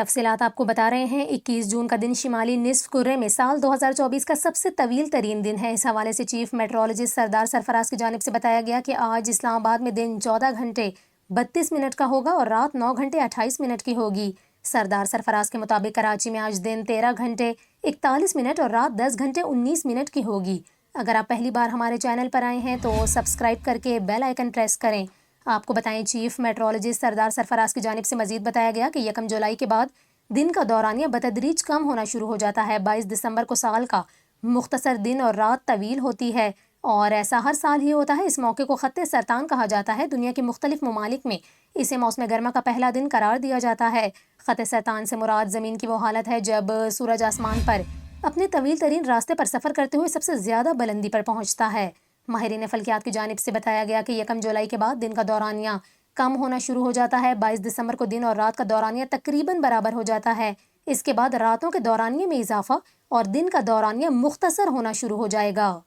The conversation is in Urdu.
تفصیلات آپ کو بتا رہے ہیں۔ 21 جون کا دن شمالی نصف کرے میں سال 2024 کا سب سے طویل ترین دن ہے۔ اس حوالے سے چیف میٹرولوجسٹ سردار سرفراز کی جانب سے بتایا گیا کہ آج اسلام آباد میں دن 14 گھنٹے 32 منٹ کا ہوگا اور رات 9 گھنٹے 28 منٹ کی ہوگی۔ سردار سرفراز کے مطابق کراچی میں آج دن 13 گھنٹے 41 منٹ اور رات 10 گھنٹے 19 منٹ کی ہوگی۔ اگر آپ پہلی بار ہمارے چینل پر آئے ہیں تو سبسکرائب کر کے بیل آئیکن پریس کریں۔ آپ کو بتائیں چیف میٹرولوجسٹ سردار سرفراز کی جانب سے مزید بتایا گیا کہ 1 جولائی کے بعد دن کا دورانیہ بتدریج کم ہونا شروع ہو جاتا ہے۔ 22 دسمبر کو سال کا مختصر دن اور رات طویل ہوتی ہے اور ایسا ہر سال ہی ہوتا ہے۔ اس موقع کو خط سرطان کہا جاتا ہے۔ دنیا کے مختلف ممالک میں اسے موسم گرما کا پہلا دن قرار دیا جاتا ہے۔ خط سرطان سے مراد زمین کی وہ حالت ہے جب سورج آسمان پر اپنے طویل ترین راستے پر سفر کرتے ہوئے سب سے زیادہ بلندی پر پہنچتا ہے۔ ماہرین فلکیات کی جانب سے بتایا گیا کہ 1 جولائی کے بعد دن کا دورانیہ کم ہونا شروع ہو جاتا ہے۔ 22 دسمبر کو دن اور رات کا دورانیہ تقریباً برابر ہو جاتا ہے۔ اس کے بعد راتوں کے دورانیے میں اضافہ اور دن کا دورانیہ مختصر ہونا شروع ہو جائے گا۔